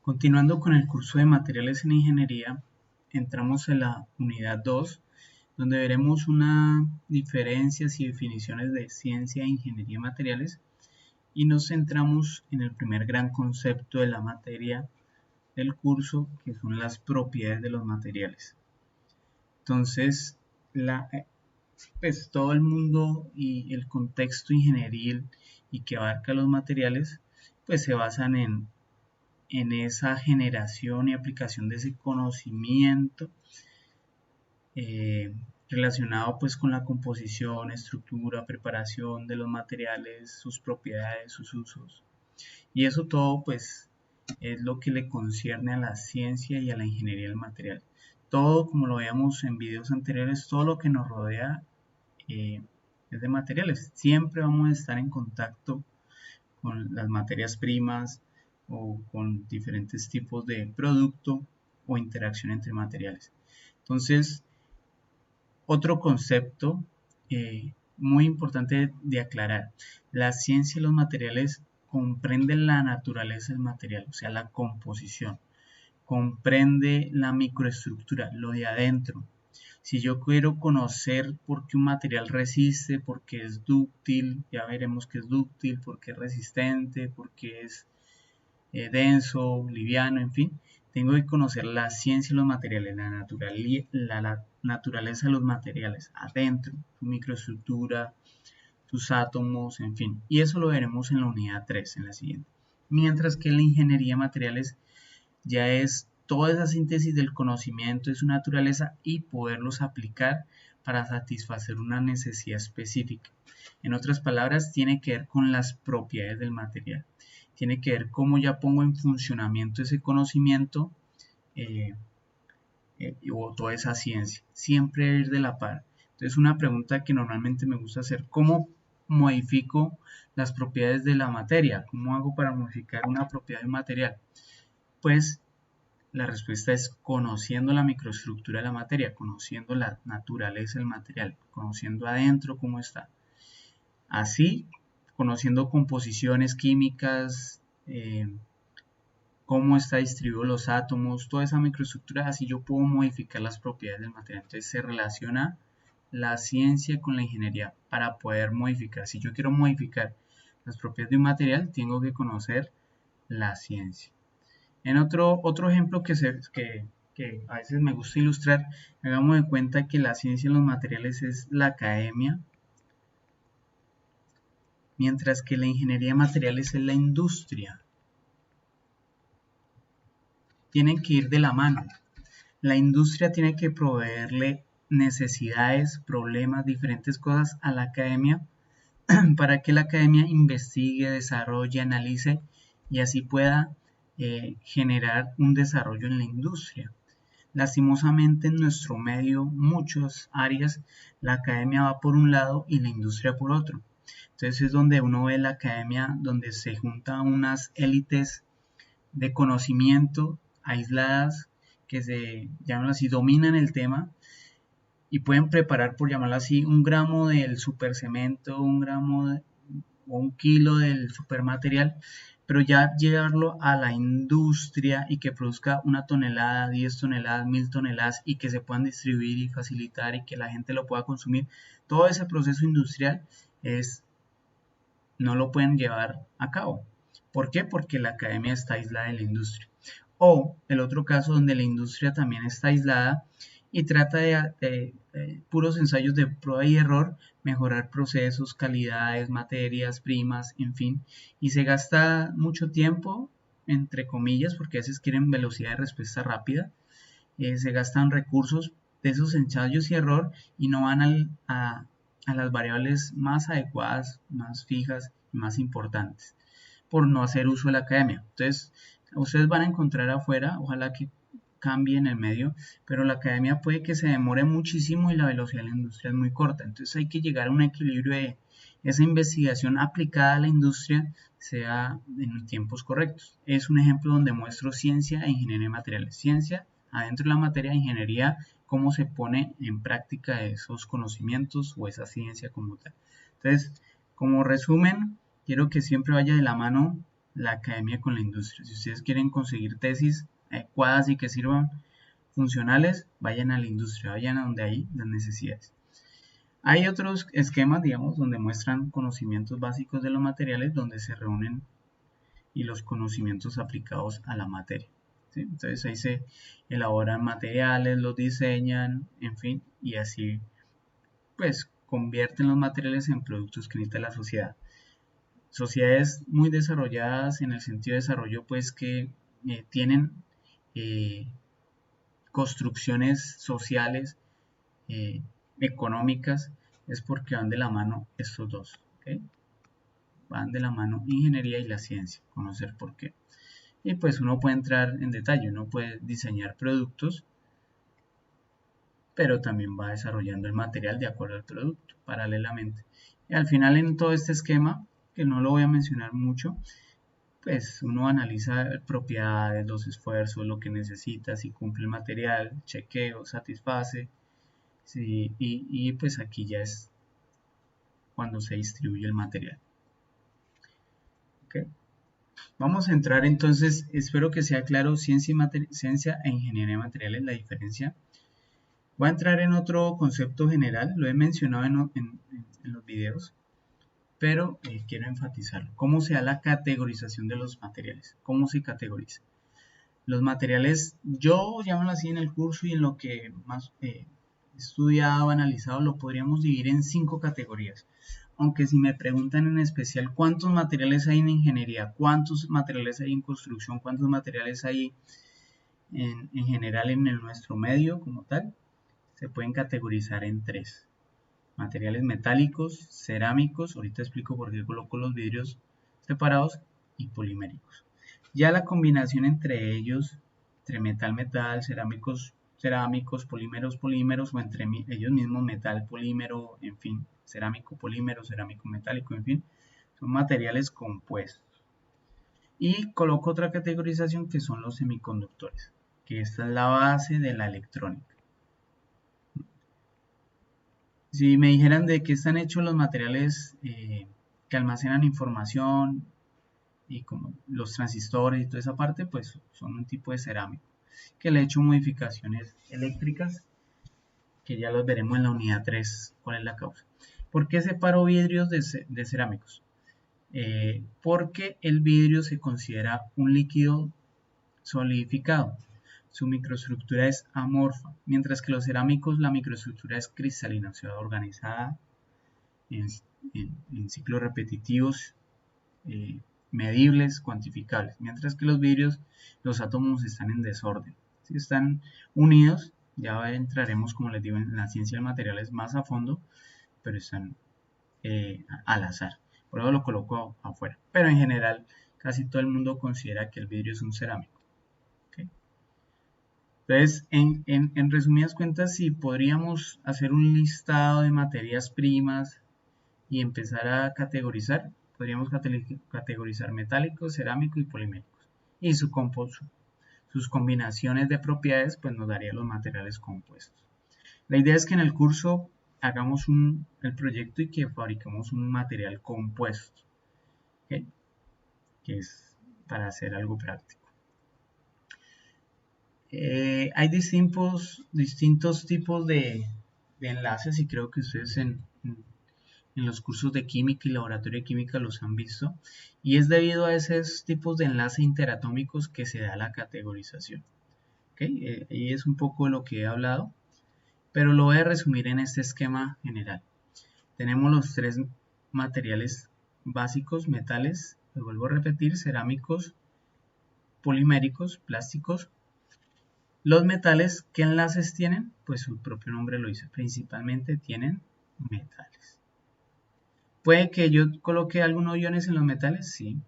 Continuando con el curso de materiales en ingeniería, entramos en la unidad 2, donde veremos unas diferencias y definiciones de ciencia e ingeniería de materiales y nos centramos en el primer gran concepto de la materia del curso, que son las propiedades de los materiales. Entonces, todo el mundo y el contexto ingenieril y que abarca los materiales, pues se basan en esa generación y aplicación de ese conocimiento relacionado pues con la composición, estructura, preparación de los materiales, sus propiedades, sus usos. Y eso todo pues es lo que le concierne a la ciencia y a la ingeniería del material. Todo, como lo veíamos en videos anteriores, todo lo que nos rodea es de materiales. Siempre vamos a estar en contacto con las materias primas o con diferentes tipos de producto o interacción entre materiales. Entonces, otro concepto muy importante de aclarar: la ciencia y los materiales comprenden la naturaleza del material, o sea, la composición, comprende la microestructura, lo de adentro. Si yo quiero conocer por qué un material resiste, por qué es dúctil, ya veremos que es dúctil, por qué es resistente, por qué es denso, liviano, en fin. Tengo que conocer la ciencia de los materiales, la naturaleza de los materiales, adentro, su microestructura, sus átomos, en fin. Y eso lo veremos en la unidad 3, en la siguiente. Mientras que la ingeniería de materiales ya es toda esa síntesis del conocimiento de su naturaleza y poderlos aplicar para satisfacer una necesidad específica. En otras palabras, tiene que ver con las propiedades del material. Tiene que ver cómo ya pongo en funcionamiento ese conocimiento o toda esa ciencia. Siempre ir de la par. Entonces, una pregunta que normalmente me gusta hacer: ¿cómo modifico las propiedades de la materia? ¿Cómo hago para modificar una propiedad de un material? Pues la respuesta es conociendo la microestructura de la materia, conociendo la naturaleza del material, conociendo adentro cómo está. Así, conociendo composiciones químicas, cómo está distribuido los átomos, toda esa microestructura, así yo puedo modificar las propiedades del material. Entonces se relaciona la ciencia con la ingeniería para poder modificar. Si yo quiero modificar las propiedades de un material, tengo que conocer la ciencia. En otro ejemplo que a veces me gusta ilustrar, hagamos de cuenta que la ciencia en los materiales es la academia, mientras que la ingeniería de materiales es la industria. Tienen que ir de la mano. La industria tiene que proveerle necesidades, problemas, diferentes cosas a la academia para que la academia investigue, desarrolle, analice y así pueda generar un desarrollo en la industria. Lastimosamente en nuestro medio, muchas áreas, la academia va por un lado y la industria por otro. Entonces es donde uno ve la academia, donde se juntan unas élites de conocimiento aisladas que se llaman así, dominan el tema y pueden preparar, por llamarlo así, un gramo del supercemento, un gramo o un kilo del supermaterial, pero ya llevarlo a la industria y que produzca 1 tonelada, 10 toneladas, 1000 toneladas y que se puedan distribuir y facilitar y que la gente lo pueda consumir. Todo ese proceso industrial no lo pueden llevar a cabo. ¿Por qué? Porque la academia está aislada de la industria. O el otro caso donde la industria también está aislada y trata de puros ensayos de prueba y error, mejorar procesos, calidades, materias primas, en fin, y se gasta mucho tiempo, entre comillas, porque a veces quieren velocidad de respuesta rápida, se gastan recursos de esos ensayos y error y no van a las variables más adecuadas, más fijas y más importantes, por no hacer uso de la academia. Entonces, ustedes van a encontrar afuera, ojalá que cambie en el medio, pero la academia puede que se demore muchísimo y la velocidad de la industria es muy corta. Entonces hay que llegar a un equilibrio de esa investigación aplicada a la industria sea en tiempos correctos. Es un ejemplo donde muestro ciencia e ingeniería de materiales. Ciencia adentro de la materia, de ingeniería, cómo se pone en práctica esos conocimientos o esa ciencia como tal. Entonces, como resumen, quiero que siempre vaya de la mano la academia con la industria. Si ustedes quieren conseguir tesis adecuadas y que sirvan funcionales, vayan a la industria, vayan a donde hay las necesidades. Hay otros esquemas, digamos, donde muestran conocimientos básicos de los materiales, donde se reúnen y los conocimientos aplicados a la materia. ¿Sí? Entonces ahí se elaboran materiales, los diseñan, en fin, y así pues convierten los materiales en productos que necesita la sociedad. Sociedades muy desarrolladas en el sentido de desarrollo, pues que tienen construcciones sociales, económicas, es porque van de la mano estos dos. ¿Okay? Van de la mano ingeniería y la ciencia, conocer por qué. Y pues uno puede entrar en detalle, uno puede diseñar productos, pero también va desarrollando el material de acuerdo al producto, paralelamente. Y al final en todo este esquema, que no lo voy a mencionar mucho, pues uno analiza propiedades, los esfuerzos, lo que necesita, si cumple el material, chequeo, satisface, sí, y pues aquí ya es cuando se distribuye el material. ¿Okay? Vamos a entrar entonces, espero que sea claro, ciencia e ingeniería de materiales, la diferencia. Voy a entrar en otro concepto general, lo he mencionado en los videos, pero quiero enfatizarlo. ¿Cómo se da la categorización de los materiales? ¿Cómo se categoriza? Los materiales, yo llamarlo así en el curso y en lo que más he estudiado, analizado, lo podríamos dividir en 5 categorías. Aunque si me preguntan en especial cuántos materiales hay en ingeniería, cuántos materiales hay en construcción, cuántos materiales hay en general en nuestro medio como tal, se pueden categorizar en 3. Materiales metálicos, cerámicos, ahorita explico por qué coloco los vidrios separados, y poliméricos. Ya la combinación entre ellos, entre metal, cerámicos, polímeros, o entre ellos mismos metal, polímero, en fin, cerámico, polímero, cerámico, metálico, en fin, son materiales compuestos. Y coloco otra categorización que son los semiconductores, que esta es la base de la electrónica. Si me dijeran de qué están hechos los materiales que almacenan información y como los transistores y toda esa parte, pues son un tipo de cerámico que le he hecho modificaciones eléctricas que ya los veremos en la unidad 3, cuál es la causa. ¿Por qué separo vidrios de cerámicos? Porque el vidrio se considera un líquido solidificado. Su microestructura es amorfa, mientras que los cerámicos la microestructura es cristalina, o sea, organizada en ciclos repetitivos, medibles, cuantificables, mientras que los vidrios, los átomos están en desorden. Si están unidos, ya entraremos, como les digo, en la ciencia de materiales más a fondo, pero están al azar. Por eso lo coloco afuera. Pero en general, casi todo el mundo considera que el vidrio es un cerámico. ¿Okay? Entonces, en resumidas cuentas, si podríamos hacer un listado de materias primas y empezar a categorizar, podríamos categorizar metálicos, cerámicos y poliméricos. Y sus combinaciones de propiedades pues nos daría los materiales compuestos. La idea es que en el curso hagamos el proyecto y que fabricamos un material compuesto, ¿okay? Que es para hacer algo práctico. Hay distintos tipos de enlaces y creo que ustedes en los cursos de química y laboratorio de química los han visto, y es debido a esos tipos de enlaces interatómicos que se da la categorización. ¿Okay? Y es un poco de lo que he hablado, pero lo voy a resumir en este esquema general. Tenemos los 3 materiales básicos, metales, lo vuelvo a repetir, cerámicos, poliméricos, plásticos. Los metales, ¿qué enlaces tienen? Pues su propio nombre lo dice, principalmente tienen metales. ¿Puede que yo coloque algunos iones en los metales? Sí,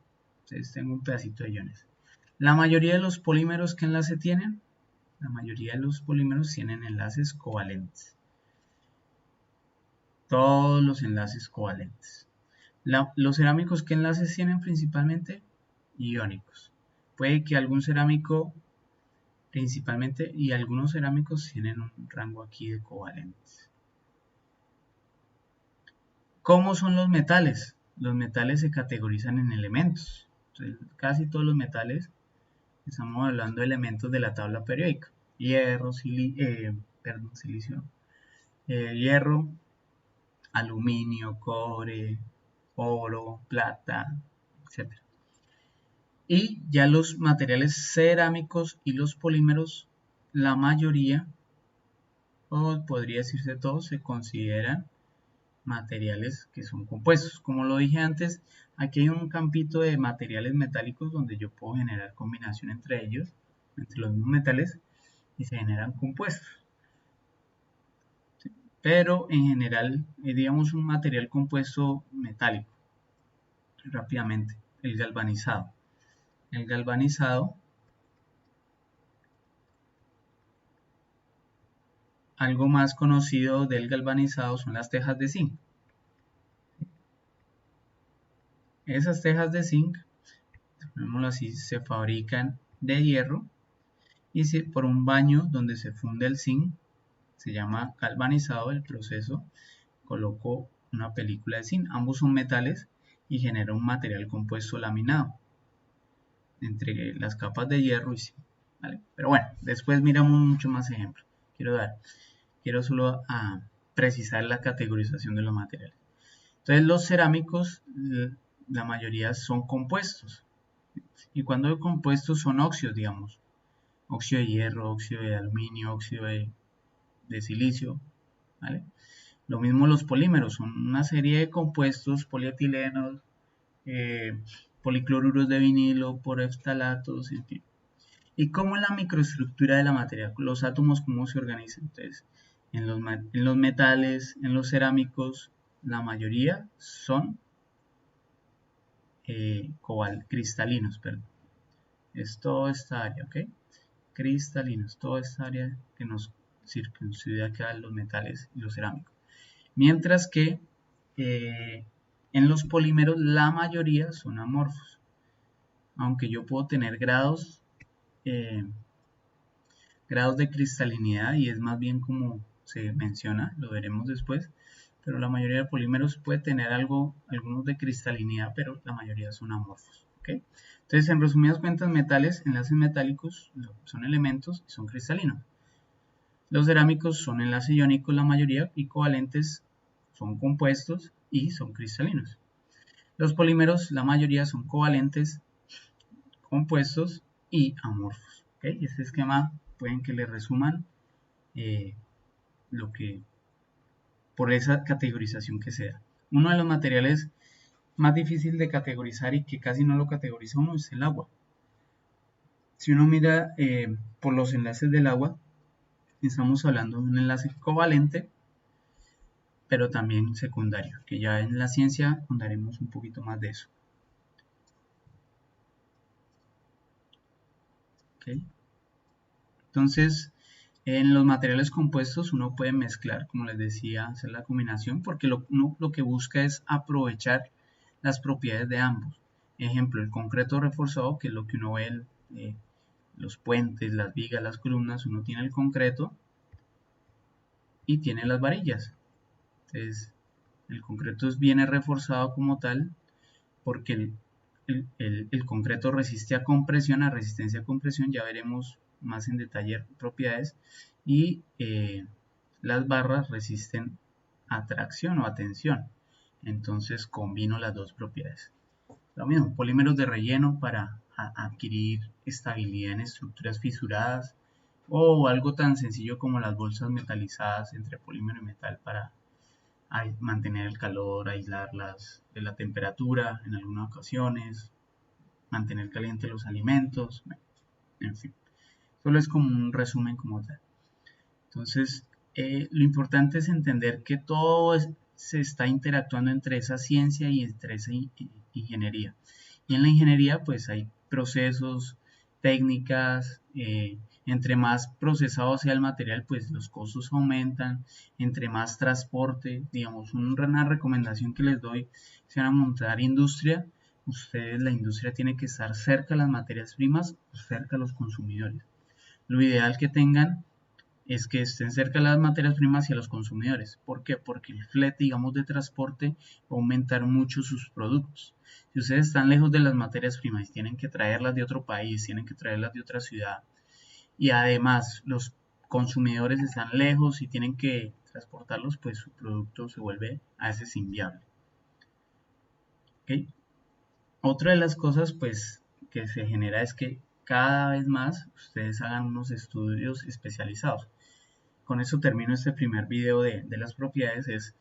entonces tengo un pedacito de iones. La mayoría de los polímeros, ¿qué enlace tienen? La mayoría de los polímeros tienen enlaces covalentes. Todos los enlaces covalentes. Los cerámicos, ¿qué enlaces tienen principalmente? Iónicos. Puede que algún cerámico principalmente y algunos cerámicos tienen un rango aquí de covalentes. ¿Cómo son los metales? Los metales se categorizan en elementos. casi todos los metales, estamos hablando de elementos de la tabla periódica. Hierro, silicio, hierro, aluminio, cobre, oro, plata, etc. Y ya los materiales cerámicos y los polímeros, la mayoría, o podría decirse todos, se consideran materiales que son compuestos. Como lo dije antes, aquí hay un campito de materiales metálicos donde yo puedo generar combinación entre ellos, entre los mismos metales, y se generan compuestos. Pero en general, digamos un material compuesto metálico, rápidamente, el galvanizado. El galvanizado, algo más conocido del galvanizado son las tejas de zinc. Esas tejas de zinc, llamémoslo así, se fabrican de hierro y por un baño donde se funde el zinc, se llama galvanizado el proceso, coloco una película de zinc. Ambos son metales y genera un material compuesto laminado entre las capas de hierro y zinc. ¿Vale? Pero bueno, después miramos mucho más ejemplos. Quiero solo precisar la categorización de los materiales. Entonces los cerámicos, la mayoría son compuestos. Y cuando hay compuestos son óxidos, digamos. Óxido de hierro, óxido de aluminio, óxido de silicio. ¿Vale? Lo mismo los polímeros, son una serie de compuestos, polietilenos, policloruros de vinilo, poroftalatos, en fin. ¿Y cómo es la microestructura de la materia? Los átomos, ¿cómo se organizan? Entonces, en los metales, en los cerámicos, la mayoría son cristalinos, perdón. Es toda esta área, ¿ok? Cristalinos, toda esta área que nos circunscribe acá los metales y los cerámicos. Mientras que en los polímeros la mayoría son amorfos. Aunque yo puedo tener grados de cristalinidad y es más bien como se menciona, lo veremos después, pero la mayoría de polímeros puede tener algunos de cristalinidad, pero la mayoría son amorfos. ¿Okay? Entonces, en resumidas cuentas, metales, enlaces metálicos son elementos y son cristalinos. Los cerámicos son enlaces iónicos la mayoría y covalentes son compuestos y son cristalinos. Los polímeros, la mayoría son covalentes, compuestos y amorfos. ¿Okay? Este esquema pueden que le resuman por esa categorización que se da. Uno de los materiales más difícil de categorizar y que casi no lo categoriza uno es el agua. Si uno mira por los enlaces del agua, estamos hablando de un enlace covalente, pero también secundario, que ya en la ciencia hablaremos un poquito más de eso. ¿Okay? Entonces, en los materiales compuestos uno puede mezclar, como les decía, hacer la combinación, porque uno lo que busca es aprovechar las propiedades de ambos. Ejemplo, el concreto reforzado, que es lo que uno ve, los puentes, las vigas, las columnas, uno tiene el concreto y tiene las varillas. Entonces, el concreto viene reforzado como tal porque el concreto resiste a compresión, a resistencia a compresión, ya veremos más en detalle propiedades, y las barras resisten a tracción o a tensión. Entonces combino las dos propiedades. Lo mismo, polímeros de relleno para adquirir estabilidad en estructuras fisuradas, o algo tan sencillo como las bolsas metalizadas entre polímero y metal para mantener el calor, aislarlas de la temperatura en algunas ocasiones, mantener calientes los alimentos, en fin. Solo es como un resumen como tal. Entonces, lo importante es entender que todo se está interactuando entre esa ciencia y entre esa ingeniería. Y en la ingeniería pues hay procesos, técnicas, entre más procesado sea el material pues los costos aumentan, entre más transporte, digamos una recomendación que les doy, si van a montar industria, la industria tiene que estar cerca de las materias primas o cerca de los consumidores. Lo ideal que tengan es que estén cerca de las materias primas y a los consumidores. ¿Por qué? Porque el flete, digamos, de transporte va a aumentar mucho sus productos. Si ustedes están lejos de las materias primas y tienen que traerlas de otro país, tienen que traerlas de otra ciudad, y además los consumidores están lejos y tienen que transportarlos, pues su producto se vuelve a veces inviable. ¿Okay? Otra de las cosas pues que se genera es que cada vez más ustedes hagan unos estudios especializados. Con eso termino este primer video de las propiedades. Es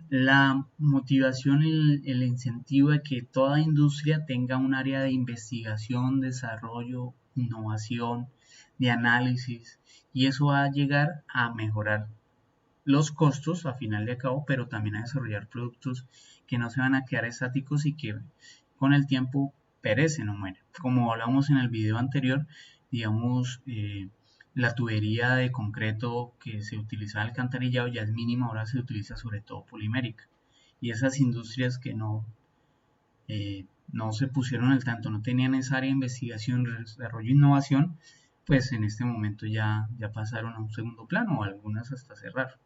la motivación, el incentivo de que toda industria tenga un área de investigación, desarrollo, innovación, de análisis, y eso va a llegar a mejorar los costos a final de cabo, pero también a desarrollar productos que no se van a quedar estáticos y que con el tiempo perecen o mueren. Como hablamos en el video anterior, digamos, la tubería de concreto que se utiliza en alcantarillado ya es mínima, ahora se utiliza sobre todo polimérica. Y esas industrias que no se pusieron al tanto, no tenían esa área de investigación, desarrollo e innovación, pues en este momento ya pasaron a un segundo plano o algunas hasta cerrar.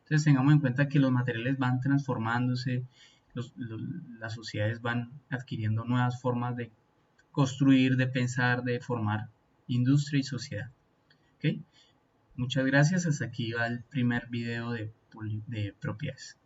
Entonces tengamos en cuenta que los materiales van transformándose, las sociedades van adquiriendo nuevas formas de construir, de pensar, de formar industria y sociedad. ¿Okay? Muchas gracias, hasta aquí va el primer video de propiedades.